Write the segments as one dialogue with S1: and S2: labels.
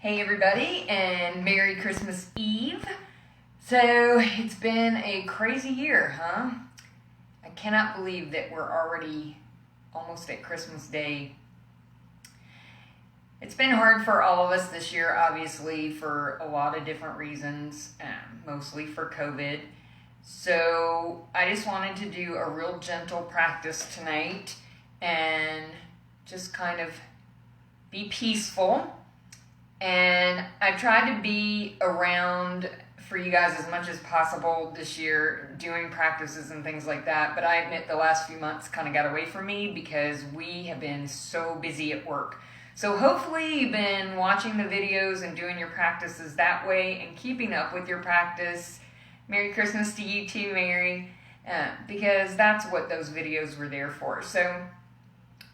S1: Hey everybody, and Merry Christmas Eve. So, it's been a crazy year, huh? I cannot believe that we're already almost at Christmas Day. It's been hard for all of us this year, obviously, for a lot of different reasons, mostly for COVID. So, I just wanted to do a real gentle practice tonight and just kind of be peaceful. And I tried to be around for you guys as much as possible this year, doing practices and things like that. But I admit the last few months kind of got away from me because we have been so busy at work. So hopefully you've been watching the videos and doing your practices that way and keeping up with your practice. Merry Christmas to you too, Mary, because that's what those videos were there for. So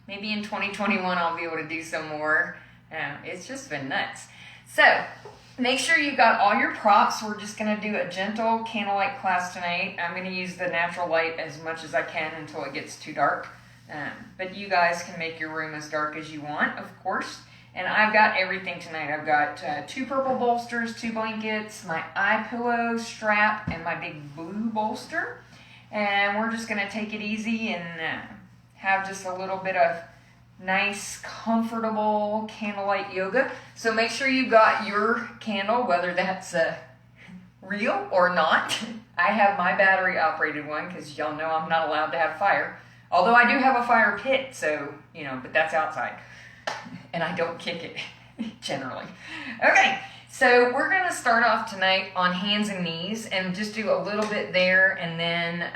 S1: maybe in 2021 I'll be able to do some more. It's just been nuts. So, make sure you got all your props. We're just going to do a gentle candlelight class tonight. I'm going to use the natural light as much as I can until it gets too dark. But you guys can make your room as dark as you want, of course. And I've got everything tonight. I've got 2 purple bolsters, 2 blankets, my eye pillow strap, and my big blue bolster. And we're just going to take it easy and have just a little bit of nice, comfortable candlelight yoga. So make sure you got your candle, whether that's real or not. I have my battery operated one because y'all know I'm not allowed to have fire. Although I do have a fire pit, so, but that's outside. And I don't kick it, generally. Okay, so we're going to start off tonight on hands and knees and just do a little bit there, and then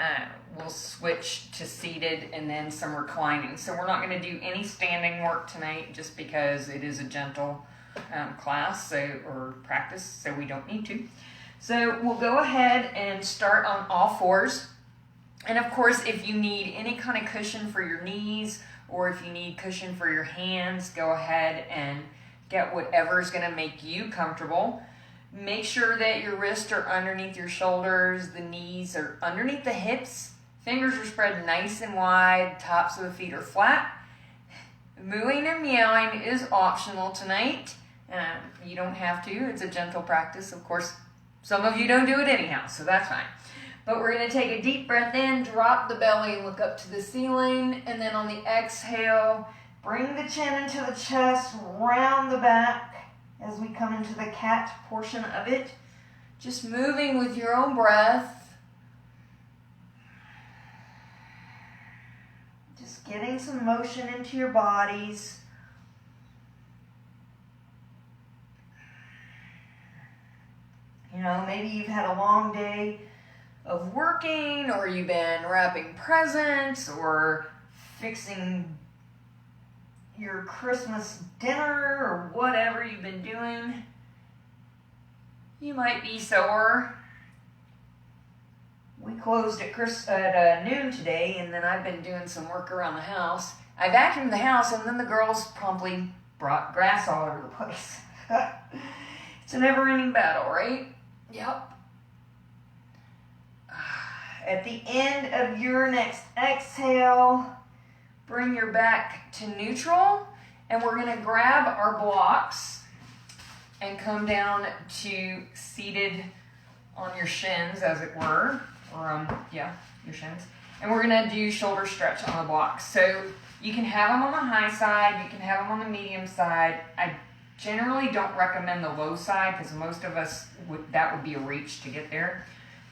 S1: we'll switch to seated and then some reclining. So we're not going to do any standing work tonight just because it is a gentle class or practice, so we don't need to. So we'll go ahead and start on all fours. And of course, if you need any kind of cushion for your knees or if you need cushion for your hands, go ahead and get whatever is going to make you comfortable. Make sure that your wrists are underneath your shoulders, the knees are underneath the hips. Fingers are spread nice and wide, tops of the feet are flat. Mooing and meowing is optional tonight. You don't have to, it's a gentle practice. Of course, some of you don't do it anyhow, so that's fine. But we're going to take a deep breath in, drop the belly, look up to the ceiling, and then on the exhale, bring the chin into the chest, round the back as we come into the cat portion of it. Just moving with your own breath. Getting some motion into your bodies. Maybe you've had a long day of working, or you've been wrapping presents, or fixing your Christmas dinner, or whatever you've been doing. You might be sore. We closed at noon today, and then I've been doing some work around the house. I vacuumed the house, and then the girls promptly brought grass all over the place. It's a never-ending battle, right? Yep. At the end of your next exhale, bring your back to neutral, and we're going to grab our blocks and come down to seated on your shins, as it were. Your shins. And we're going to do shoulder stretch on the blocks. So you can have them on the high side, you can have them on the medium side. I generally don't recommend the low side because most of us, that would be a reach to get there.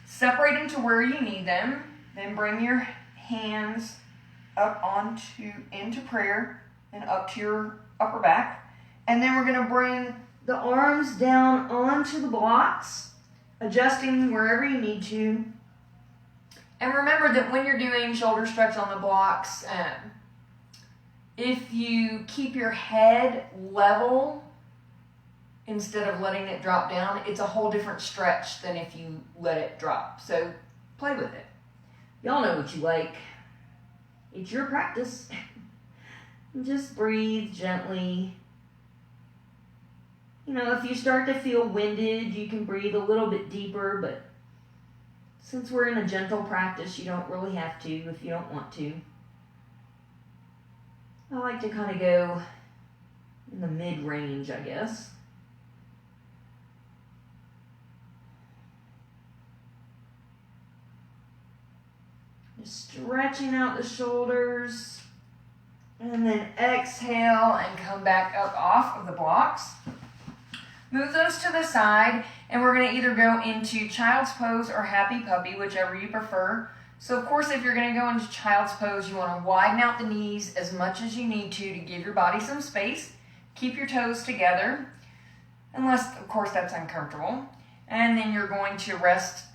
S1: Separate them to where you need them. Then bring your hands up into prayer and up to your upper back. And then we're going to bring the arms down onto the blocks, adjusting wherever you need to. And remember that when you're doing shoulder stretch on the blocks, if you keep your head level instead of letting it drop down, it's a whole different stretch than if you let it drop. So play with it. Y'all know what you like. It's your practice. Just breathe gently. If you start to feel winded, you can breathe a little bit deeper, but since we're in a gentle practice, you don't really have to if you don't want to. I like to kind of go in the mid-range, I guess. Just stretching out the shoulders. And then exhale and come back up off of the blocks. Move those to the side, and we're going to either go into child's pose or happy puppy, whichever you prefer. So of course, if you're going to go into child's pose, you want to widen out the knees as much as you need to give your body some space. Keep your toes together, unless of course that's uncomfortable. And then you're going to rest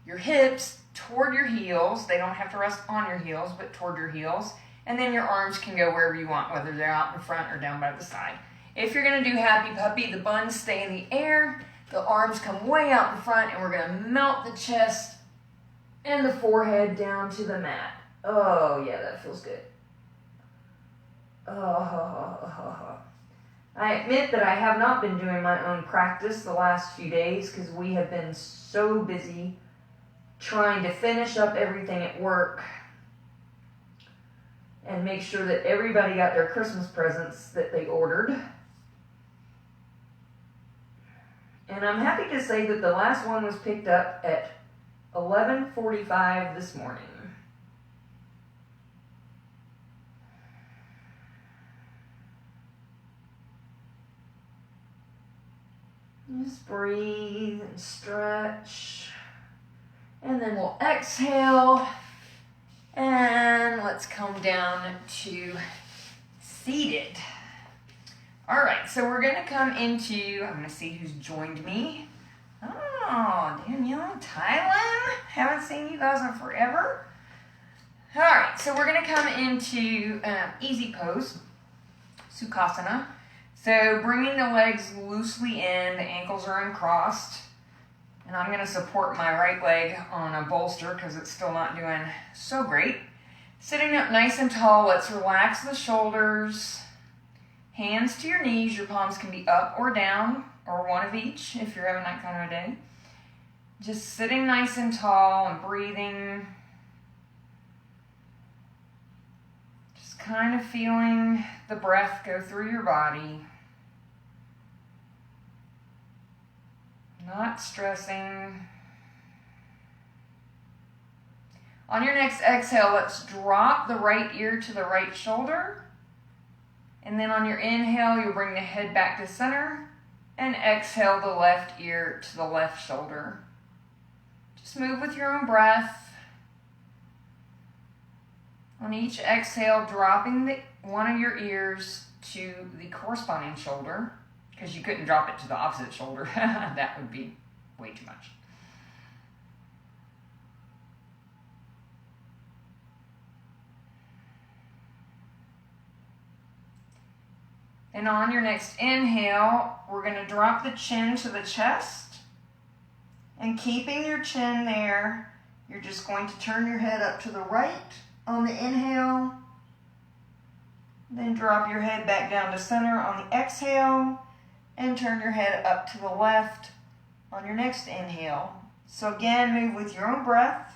S1: your hips toward your heels. They don't have to rest on your heels, but toward your heels. And then your arms can go wherever you want, whether they're out in front or down by the side. If you're going to do happy puppy, the buns stay in the air, the arms come way out in front, and we're going to melt the chest and the forehead down to the mat. Oh, yeah, that feels good. Oh. I admit that I have not been doing my own practice the last few days because we have been so busy trying to finish up everything at work and make sure that everybody got their Christmas presents that they ordered. And I'm happy to say that the last one was picked up at 11:45 this morning. Just breathe and stretch. And then we'll exhale. And let's come down to seated. All right, so we're gonna come into, I'm gonna see who's joined me. Oh, Danielle, Thailand. Haven't seen you guys in forever. All right, so we're gonna come into easy pose, Sukhasana. So bringing the legs loosely in, the ankles are uncrossed. And I'm gonna support my right leg on a bolster because it's still not doing so great. Sitting up nice and tall, let's relax the shoulders. Hands to your knees, your palms can be up or down, or one of each if you're having that kind of a day. Just sitting nice and tall and breathing. Just kind of feeling the breath go through your body. Not stressing. On your next exhale, let's drop the right ear to the right shoulder. And then on your inhale, you'll bring the head back to center. And exhale the left ear to the left shoulder. Just move with your own breath. On each exhale, dropping one of your ears to the corresponding shoulder. Because you couldn't drop it to the opposite shoulder. That would be way too much. And on your next inhale, we're going to drop the chin to the chest. And keeping your chin there, you're just going to turn your head up to the right on the inhale. Then drop your head back down to center on the exhale. And turn your head up to the left on your next inhale. So again, move with your own breath.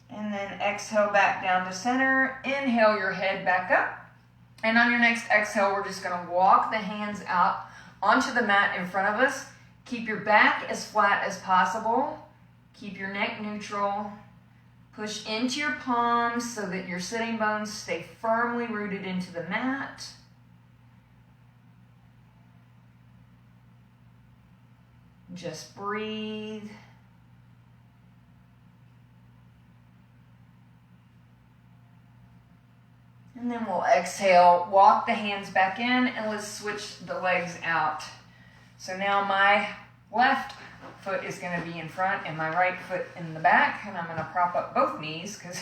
S1: And then exhale back down to center. Inhale your head back up. And on your next exhale, we're just going to walk the hands out onto the mat in front of us. Keep your back as flat as possible. Keep your neck neutral. Push into your palms so that your sitting bones stay firmly rooted into the mat. Just breathe. And then we'll exhale, walk the hands back in, and let's switch the legs out. So now my left foot is going to be in front and my right foot in the back, and I'm going to prop up both knees because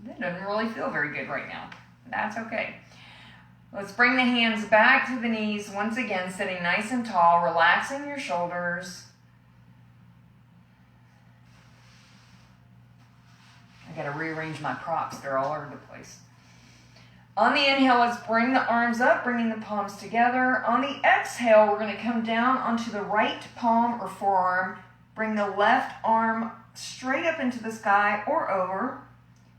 S1: that doesn't really feel very good right now. That's okay. Let's bring the hands back to the knees once again, sitting nice and tall, relaxing your shoulders. I got to rearrange my props. They're all over the place. On the inhale, let's bring the arms up, bringing the palms together. On the exhale, we're going to come down onto the right palm or forearm. Bring the left arm straight up into the sky or over.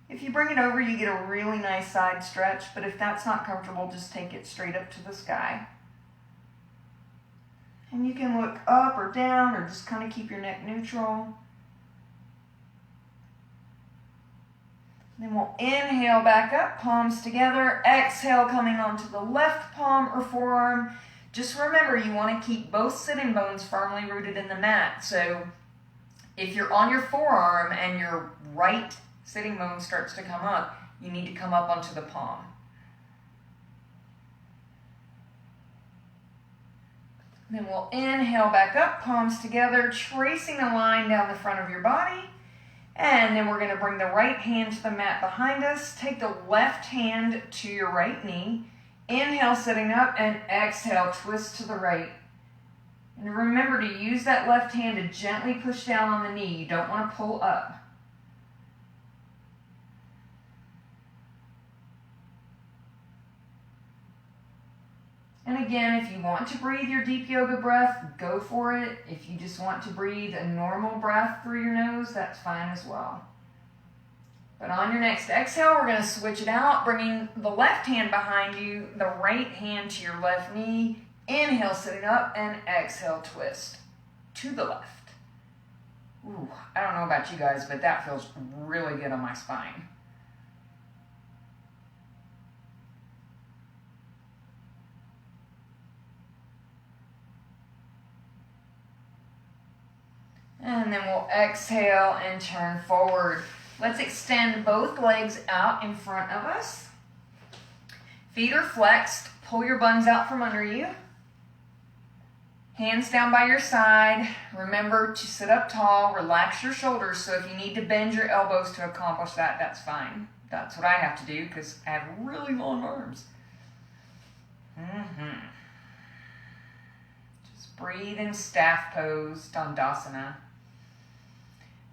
S1: If you bring it over, you get a really nice side stretch, but if that's not comfortable, just take it straight up to the sky. And you can look up or down or just kind of keep your neck neutral. Then we'll inhale back up, palms together. Exhale, coming onto the left palm or forearm. Just remember, you want to keep both sitting bones firmly rooted in the mat. So if you're on your forearm and your right sitting bone starts to come up, you need to come up onto the palm. Then we'll inhale back up, palms together, tracing a line down the front of your body. And then we're going to bring the right hand to the mat behind us. Take the left hand to your right knee. Inhale, sitting up, and exhale, twist to the right. And remember to use that left hand to gently push down on the knee. You don't want to pull up. And again, if you want to breathe your deep yoga breath, go for it. If you just want to breathe a normal breath through your nose, that's fine as well. But on your next exhale, we're going to switch it out, bringing the left hand behind you, the right hand to your left knee. Inhale, sitting up, and exhale, twist to the left. Ooh, I don't know about you guys, but that feels really good on my spine. And then we'll exhale and turn forward. Let's extend both legs out in front of us. Feet are flexed. Pull your buns out from under you. Hands down by your side. Remember to sit up tall. Relax your shoulders. So if you need to bend your elbows to accomplish that, that's fine. That's what I have to do because I have really long arms. Just breathe in staff pose, Dandasana.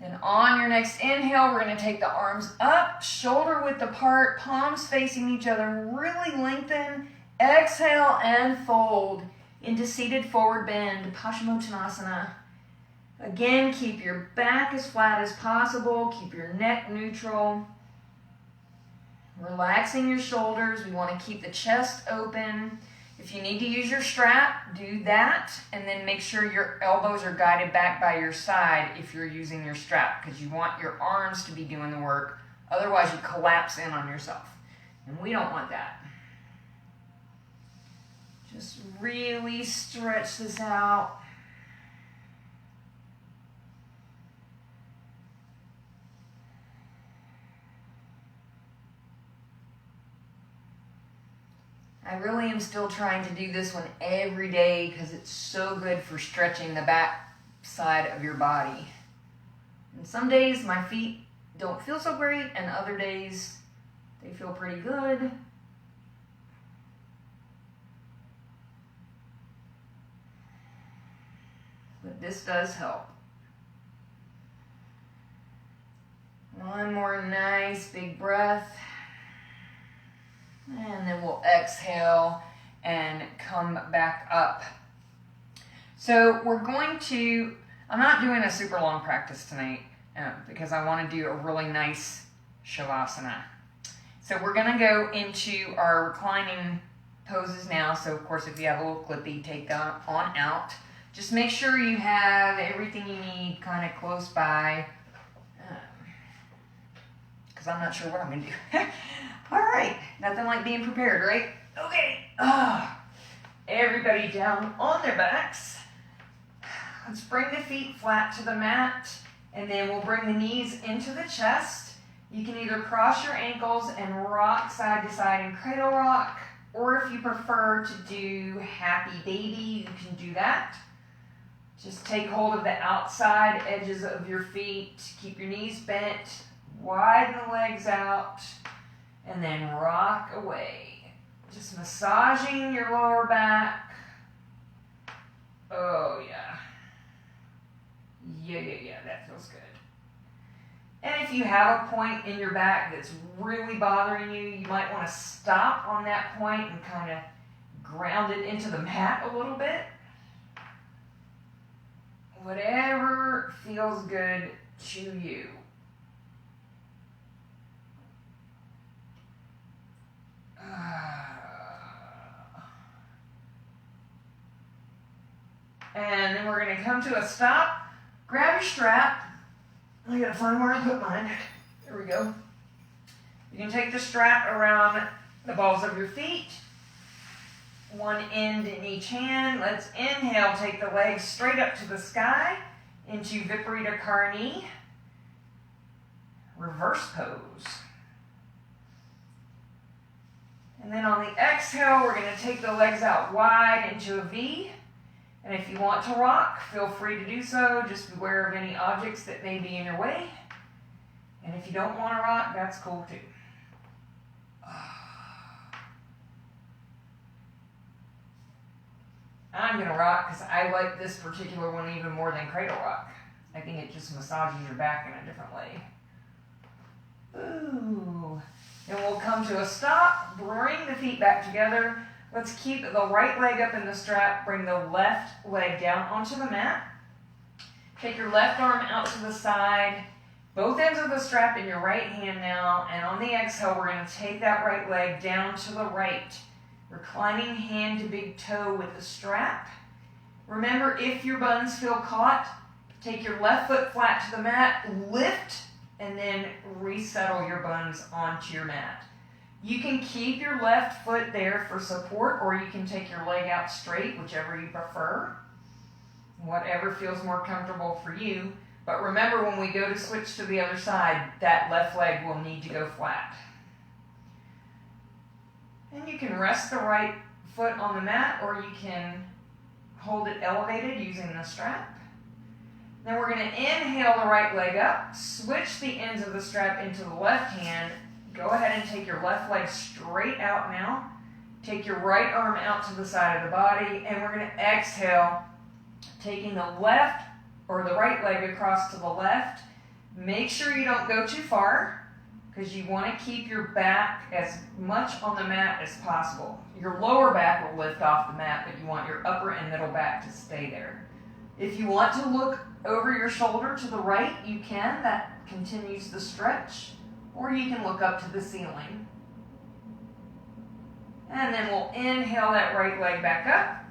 S1: Then on your next inhale, we're going to take the arms up, shoulder width apart, palms facing each other. Really lengthen. Exhale and fold into seated forward bend, Paschimottanasana. Again, keep your back as flat as possible. Keep your neck neutral. Relaxing your shoulders. We want to keep the chest open. If you need to use your strap, do that. And then make sure your elbows are guided back by your side if you're using your strap, because you want your arms to be doing the work. Otherwise, you collapse in on yourself. And we don't want that. Just really stretch this out. I really am still trying to do this one every day because it's so good for stretching the back side of your body. And some days my feet don't feel so great, and other days they feel pretty good. But this does help. One more nice big breath. And then we'll exhale and come back up. So I'm not doing a super long practice tonight because I want to do a really nice Shavasana. So we're going to go into our reclining poses now. So of course, if you have a little clippy, take that on out. Just make sure you have everything you need kind of close by, because I'm not sure what I'm going to do. All right, nothing like being prepared, right? Okay, everybody down on their backs. Let's bring the feet flat to the mat, and then we'll bring the knees into the chest. You can either cross your ankles and rock side to side in cradle rock, or if you prefer to do happy baby, you can do that. Just take hold of the outside edges of your feet. Keep your knees bent, widen the legs out, and then rock away. Just massaging your lower back. Oh, yeah. Yeah, that feels good. And if you have a point in your back that's really bothering you, you might want to stop on that point and kind of ground it into the mat a little bit. Whatever feels good to you. And then we're going to come to a stop. Grab your strap. I got to find where I put mine. There we go. You can take the strap around the balls of your feet. One end in each hand. Let's inhale, take the legs straight up to the sky into Viparita Karani, reverse pose. And then on the exhale, we're going to take the legs out wide into a V. And if you want to rock, feel free to do so. Just beware of any objects that may be in your way. And if you don't want to rock, that's cool too. I'm going to rock because I like this particular one even more than Cradle Rock. I think it just massages your back in a different way. Ooh. And we'll come to a stop. Bring the feet back together. Let's keep the right leg up in the strap. Bring the left leg down onto the mat. Take your left arm out to the side. Both ends of the strap in your right hand now. And on the exhale, we're going to take that right leg down to the right. Reclining hand to big toe with the strap. Remember, if your buns feel caught, take your left foot flat to the mat, lift, and then resettle your buns onto your mat. You can keep your left foot there for support, or you can take your leg out straight, whichever you prefer. Whatever feels more comfortable for you. But remember, when we go to switch to the other side, that left leg will need to go flat. And you can rest the right foot on the mat, or you can hold it elevated using the strap. Then we're going to inhale the right leg up, switch the ends of the strap into the left hand. Go ahead and take your left leg straight out now. Take your right arm out to the side of the body, and we're going to exhale, taking the left or the right leg across to the left. Make sure you don't go too far, because you want to keep your back as much on the mat as possible. Your lower back will lift off the mat, but you want your upper and middle back to stay there. If you want to look over your shoulder to the right, you can. That continues the stretch. Or you can look up to the ceiling. And then we'll inhale that right leg back up.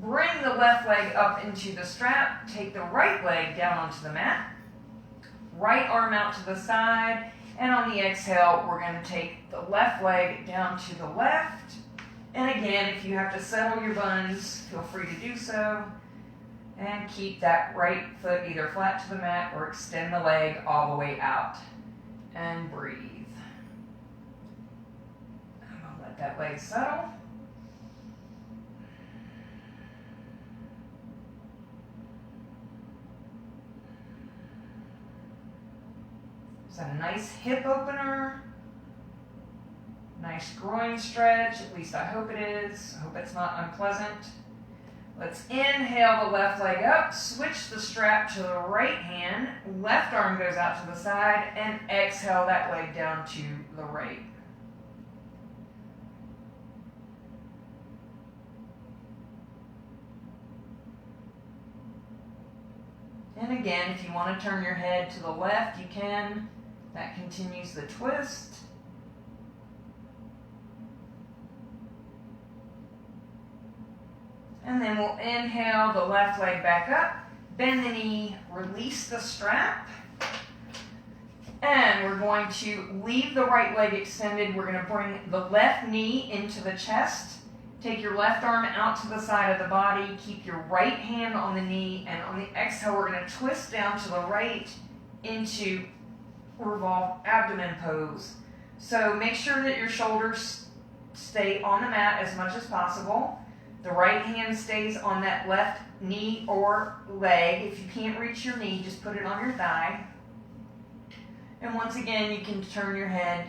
S1: Bring the left leg up into the strap. Take the right leg down onto the mat. Right arm out to the side. And on the exhale, we're going to take the left leg down to the left. And again, if you have to settle your buns, feel free to do so. And keep that right foot either flat to the mat or extend the leg all the way out. And breathe. And I'll let that leg settle. It's a nice hip opener. Nice groin stretch, at least I hope it is. I hope it's not unpleasant. Let's inhale the left leg up, switch the strap to the right hand, left arm goes out to the side, and exhale that leg down to the right. And again, if you want to turn your head to the left, you can. That continues the twist. And then we'll inhale the left leg back up, bend the knee, release the strap. And we're going to leave the right leg extended. We're going to bring the left knee into the chest. Take your left arm out to the side of the body. Keep your right hand on the knee. And on the exhale, we're going to twist down to the right into revolve abdomen pose. So make sure that your shoulders stay on the mat as much as possible. The right hand stays on that left knee or leg. If you can't reach your knee, just put it on your thigh. And once again, you can turn your head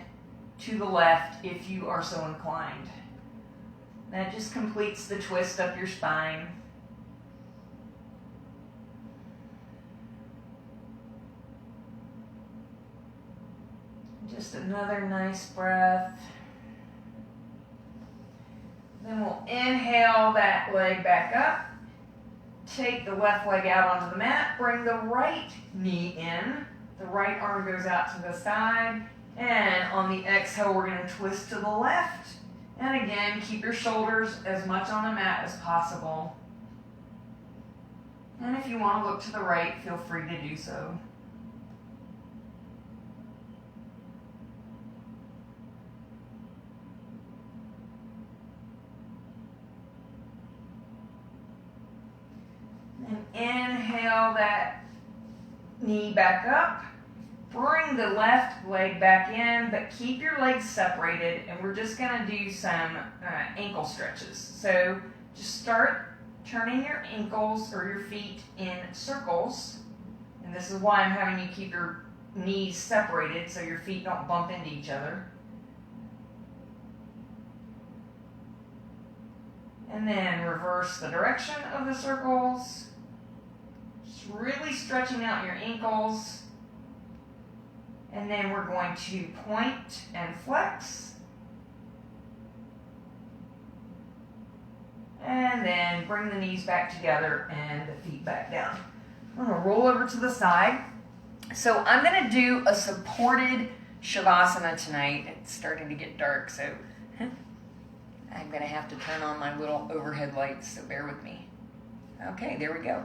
S1: to the left if you are so inclined. That just completes the twist up your spine. Just another nice breath. Then we'll inhale that leg back up. Take the left leg out onto the mat. Bring the right knee in. The right arm goes out to the side. And on the exhale, we're going to twist to the left. And again, keep your shoulders as much on the mat as possible. And if you want to look to the right, feel free to do so. And inhale that knee back up. Bring the left leg back in, but keep your legs separated, and we're just going to do some ankle stretches. So just start turning your ankles or your feet in circles, and this is why I'm having you keep your knees separated so your feet don't bump into each other. And then reverse the direction of the circles, just really stretching out your ankles. And then we're going to point and flex. And then bring the knees back together and the feet back down. I'm going to roll over to the side. So I'm going to do a supported Shavasana tonight. It's starting to get dark, so I'm going to have to turn on my little overhead lights, so bear with me. Okay, there we go.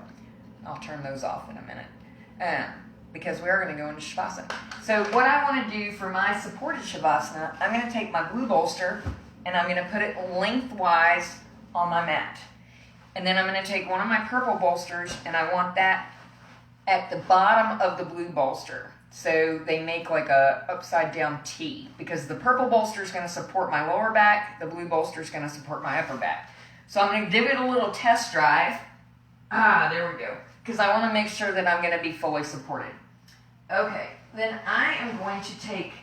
S1: I'll turn those off in a minute. Because we are going to go into Shavasana. So what I want to do for my supported Shavasana, I'm going to take my blue bolster and I'm going to put it lengthwise on my mat. And then I'm going to take one of my purple bolsters and I want that at the bottom of the blue bolster. So they make like a upside down T, because the purple bolster is going to support my lower back, the blue bolster is going to support my upper back. So I'm going to give it a little test drive. There we go. Because I want to make sure that I'm going to be fully supported. Okay, then I am going to take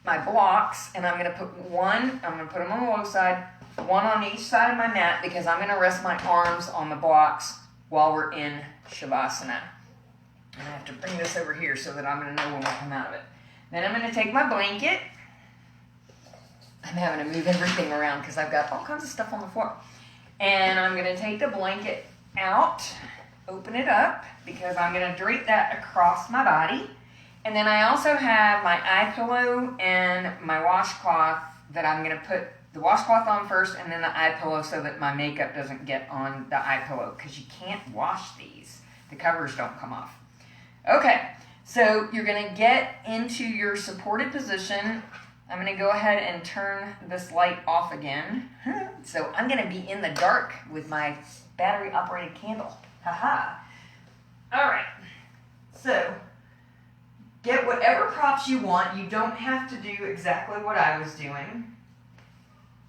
S1: my blocks and I'm going to put them on the low side, one on each side of my mat, because I'm going to rest my arms on the blocks while we're in Shavasana. And I have to bring this over here so that I'm going to know when we come out of it. Then I'm going to take my blanket. I'm having to move everything around because I've got all kinds of stuff on the floor. And I'm going to take the blanket out, open it up, because I'm going to drape that across my body. And then I also have my eye pillow and my washcloth that I'm going to put the washcloth on first and then the eye pillow so that my makeup doesn't get on the eye pillow, because you can't wash these. The covers don't come off. Okay, so you're going to get into your supported position. I'm going to go ahead and turn this light off again. So I'm going to be in the dark with my battery-operated candle. Haha. All right. So get whatever props you want. You don't have to do exactly what I was doing.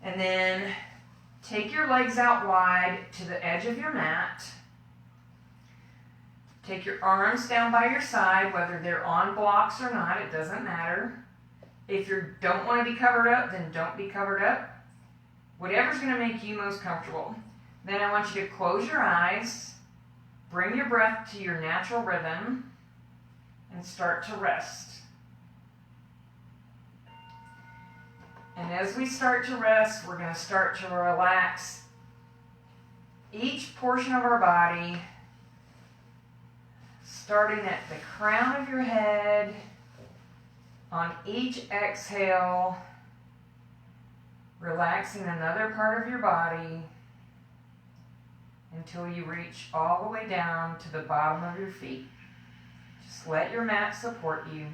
S1: And then take your legs out wide to the edge of your mat. Take your arms down by your side, whether they're on blocks or not, it doesn't matter. If you don't want to be covered up, then don't be covered up. Whatever's going to make you most comfortable. Then I want you to close your eyes, bring your breath to your natural rhythm, and start to rest. And as we start to rest, we're going to start to relax each portion of our body, starting at the crown of your head. On each exhale, relaxing another part of your body until you reach all the way down to the bottom of your feet. Just let your mat support you.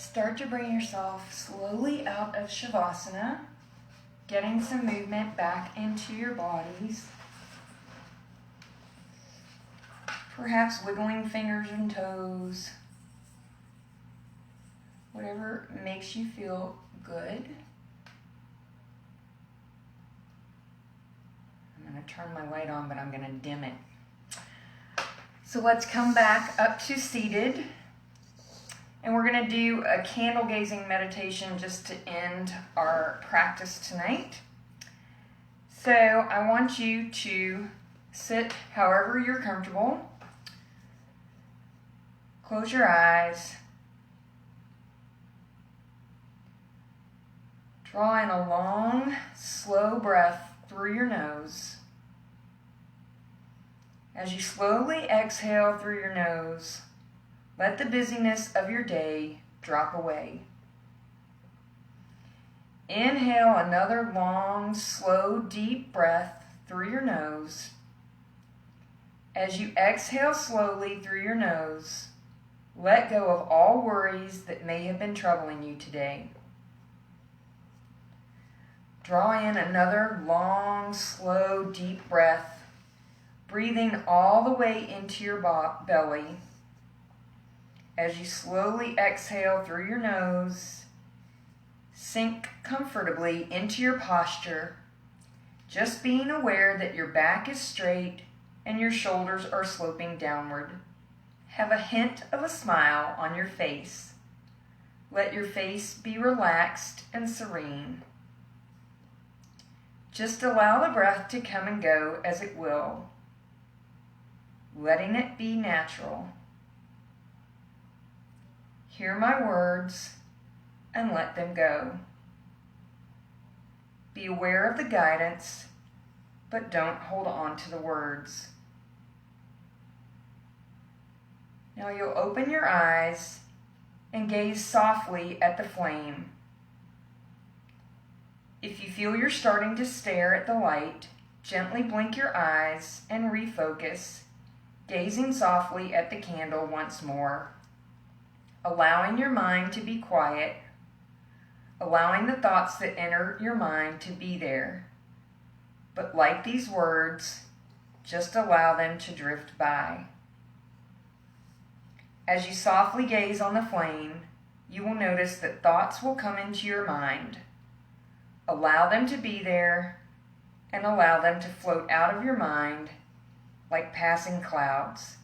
S1: Start to bring yourself slowly out of Shavasana, getting some movement back into your bodies. Perhaps wiggling fingers and toes. Whatever makes you feel good. I'm going to turn my light on, but I'm going to dim it. So let's come back up to seated. And we're going to do a candle gazing meditation just to end our practice tonight. So I want you to sit however you're comfortable. Close your eyes. Draw in a long, slow breath through your nose. As you slowly exhale through your nose, let the busyness of your day drop away. Inhale another long, slow, deep breath through your nose. As you exhale slowly through your nose, let go of all worries that may have been troubling you today. Draw in another long, slow, deep breath, breathing all the way into your belly. As you slowly exhale through your nose, sink comfortably into your posture, just being aware that your back is straight and your shoulders are sloping downward. Have a hint of a smile on your face. Let your face be relaxed and serene. Just allow the breath to come and go as it will, letting it be natural. Hear my words and let them go. Be aware of the guidance, but don't hold on to the words. Now you'll open your eyes and gaze softly at the flame. If you feel you're starting to stare at the light, gently blink your eyes and refocus, gazing softly at the candle once more, allowing your mind to be quiet, allowing the thoughts that enter your mind to be there. But like these words, just allow them to drift by. As you softly gaze on the flame, you will notice that thoughts will come into your mind. Allow them to be there and allow them to float out of your mind like passing clouds.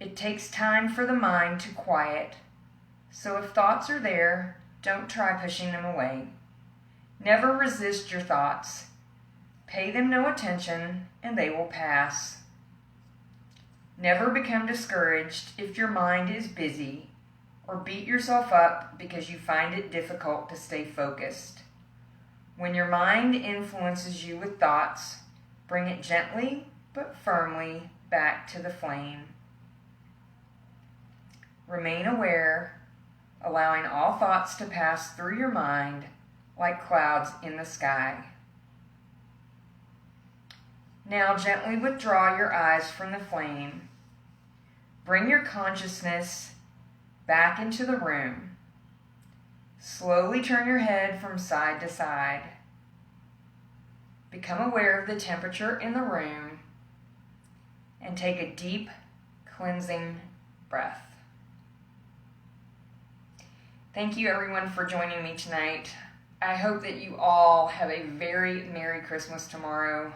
S1: It takes time for the mind to quiet, so if thoughts are there, don't try pushing them away. Never resist your thoughts. Pay them no attention and they will pass. Never become discouraged if your mind is busy, or beat yourself up because you find it difficult to stay focused. When your mind influences you with thoughts, bring it gently but firmly back to the flame. Remain aware, allowing all thoughts to pass through your mind like clouds in the sky. Now gently withdraw your eyes from the flame. Bring your consciousness back into the room. Slowly turn your head from side to side. Become aware of the temperature in the room and take a deep, cleansing breath. Thank you everyone for joining me tonight. I hope that you all have a very Merry Christmas tomorrow,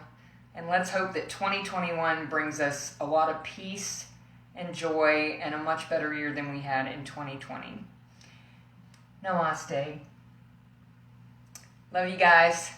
S1: and let's hope that 2021 brings us a lot of peace and joy and a much better year than we had in 2020. Namaste. Love you guys.